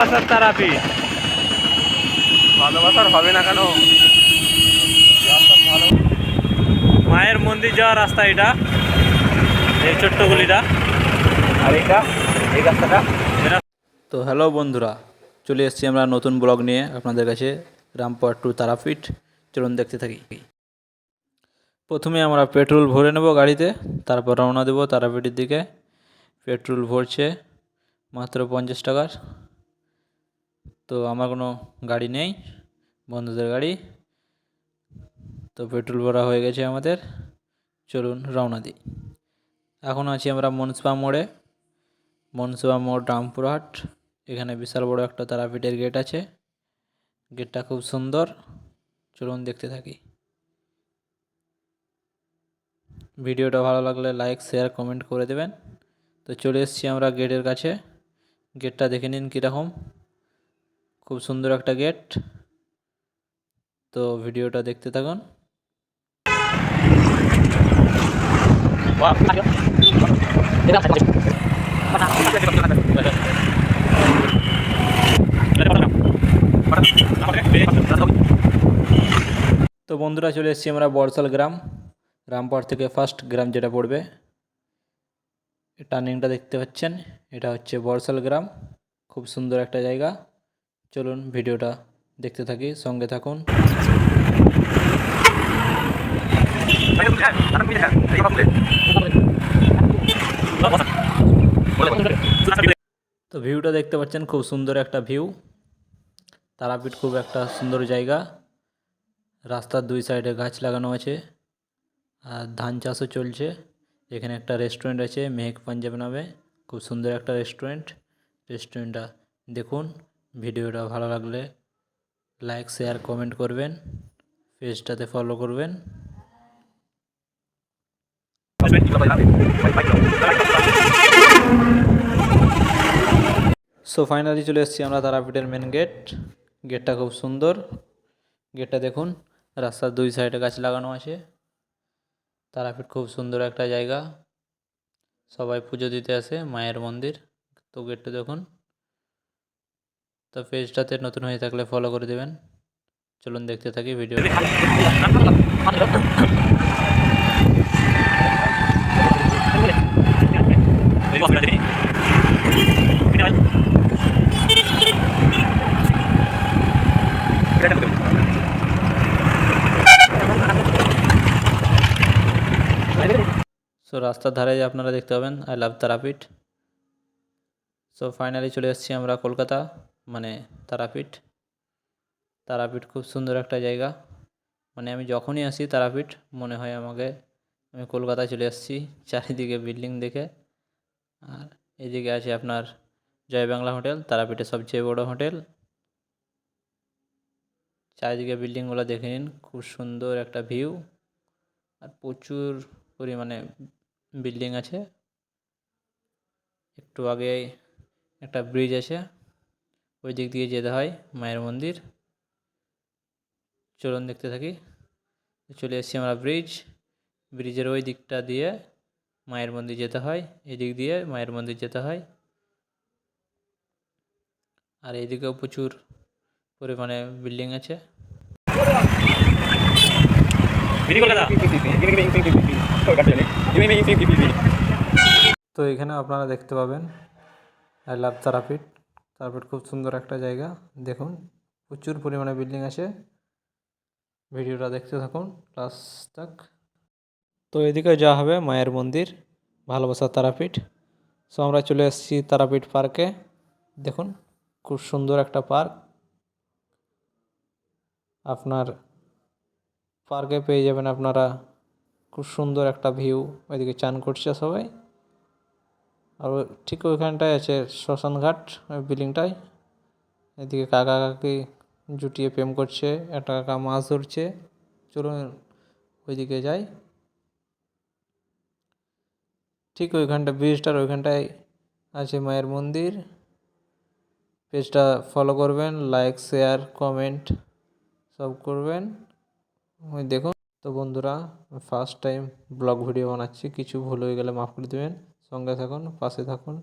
তারাপীঠ ভালোবাসার হবে না কেন? মায়ের মন্দির যাওয়ার রাস্তা এটা, এই ছোট্ট গলিটা। আর এটা এই রাস্তাটা। তো হ্যালো বন্ধুরা, চলে এসেছি আমরা নতুন ব্লগ নিয়ে আপনাদের কাছে। রামপুরহাট টু তারাপীঠ, চলুন দেখতে থাকি। প্রথমে আমরা পেট্রোল ভরে নেব গাড়িতে, তারপর রওনা দেব তারাপীঠের দিকে। পেট্রোল ভরছে মাত্র 50 টাকার। তো আমার কোনো গাড়ি নেই, বন্ধুদের গাড়ি। তো পেট্রোল ভরা হয়ে গেছে আমাদের, চলুন রওনা দিই। এখন আছি আমরা মনসুয়া মোড়ে। মনসুয়া মোড়, রামপুরহাট। এখানে বিশাল বড় একটা তারাপীঠের গেট আছে। গেটটা খুব সুন্দর, চলুন দেখতে থাকি। ভিডিওটা ভালো লাগলে লাইক, শেয়ার, কমেন্ট করে দেবেন। তো চলে এসেছি আমরা গেটের কাছে। গেটটা দেখে নিন কীরকম, খুব সুন্দর একটা গেট। তো ভিডিওটা দেখতে থাকুন। তো বন্ধুরা, চলে এসেছি আমরা বড়শাল গ্রাম। রামপুরহাট থেকে ফার্স্ট গ্রাম যেটা পড়বে, টার্নিংটা দেখতে পাচ্ছেন, এটা হচ্ছে বড়শাল গ্রাম। খুব সুন্দর একটা জায়গা। চলুন ভিডিওটা দেখতে থাকি, সঙ্গে থাকুন। তো ভিউটা দেখতে পাচ্ছেন, খুব সুন্দর একটা ভিউ। তারাপীঠ খুব একটা সুন্দর জায়গা। রাস্তার দুই সাইডে গাছ লাগানো আছে, আর ধান চাষও চলছে। এখানে একটা রেস্টুরেন্ট আছে, মেহেক পাঞ্জাব নামে, খুব সুন্দর একটা রেস্টুরেন্ট। রেস্টুরেন্টটা দেখুন। ভিডিওটা ভালো লাগলে লাইক, শেয়ার, কমেন্ট করবেন, পেজটাতে ফলো করবেন। সো ফাইনালি চলে এসেছি আমরা তারাপীঠের মেন গেট। গেটটা খুব সুন্দর। গেটটা দেখুন, রাস্তার দুই সাইডে গাছ লাগানো আছে। তারাপীঠ খুব সুন্দর একটা জায়গা, সবাই পুজো দিতে আসে, মায়ের মন্দির। তো গেটটা দেখুন। তো পেজটাতে নতুন হয়ে থাকলে ফলো করে দেবেন। চলুন দেখতে থাকি ভিডিও। সো রাস্তার ধারে আপনারা দেখতে পাবেন I love Tarapith. So finally চলে এসেছি আমরা কলকাতা, মানে তারাপীঠ। তারাপীঠ খুব সুন্দর একটা জায়গা। মানে আমি যখনই আসি তারাপীঠ, মনে হয় আমাকে আমি কলকাতায় চলে এসেছি। চারিদিকে বিল্ডিং দেখে। আর এদিকে আছে আপনার জয় বাংলা হোটেল, তারাপীঠের সবচেয়ে বড় হোটেল। চারিদিকে বিল্ডিংগুলো দেখে নিন, খুব সুন্দর একটা ভিউ। আর প্রচুর পরিমাণে বিল্ডিং আছে। একটু আগে একটা ব্রিজ আছে, ওই দিক দিয়ে যেতে হয় মায়ের মন্দির। চলুন দেখতে থাকি। চলে এসেছি আমরা ব্রিজের ওই দিকটা দিয়ে মায়ের মন্দির যেতে হয়, এই দিক দিয়ে মায়ের মন্দির যেতে হয়। আর এইদিকেও প্রচুর পরিমাণে বিল্ডিং আছে। তো এখানে আপনারা দেখতে পাবেন আই লাভ তারাপীঠ। তারাপীঠ খুব সুন্দর একটা জায়গা, দেখুন প্রচুর পরিমাণে বিল্ডিং আছে। ভিডিওটা দেখতে থাকুন লাস্ট তক। তো এদিকে যাওয়া হবে মায়ের মন্দির, ভালোবাসা তারাপীঠ। সো আমরা চলে এসেছি তারাপীঠ পার্কে। দেখুন খুব সুন্দর একটা পার্ক। আপনার পার্কে পেয়ে যাবেন আপনারা খুব সুন্দর একটা ভিউ। ওইদিকে চান করছে সবাই। আর ঠিক ওইখানটায় আছে শ্মশান ঘাট, ওই বিল্ডিংটায়। এদিকে কাকা কাকি জুটিয়ে প্রেম করছে, একটা কাকা মাছ ধরছে। চলুন ওইদিকে যাই। ঠিক ওইখানটা, ব্রিজটার ওইখানটায় আছে মায়ের মন্দির। পেজটা ফলো করবেন, লাইক, শেয়ার, কমেন্ট সব করবেন। ওই দেখুন। তো বন্ধুরা, ফার্স্ট টাইম ব্লগ ভিডিও বানাচ্ছি, কিছু ভুল হয়ে গেলে মাফ করে দেবেন। সঙ্গে থাকুন, পাশে থাকুন।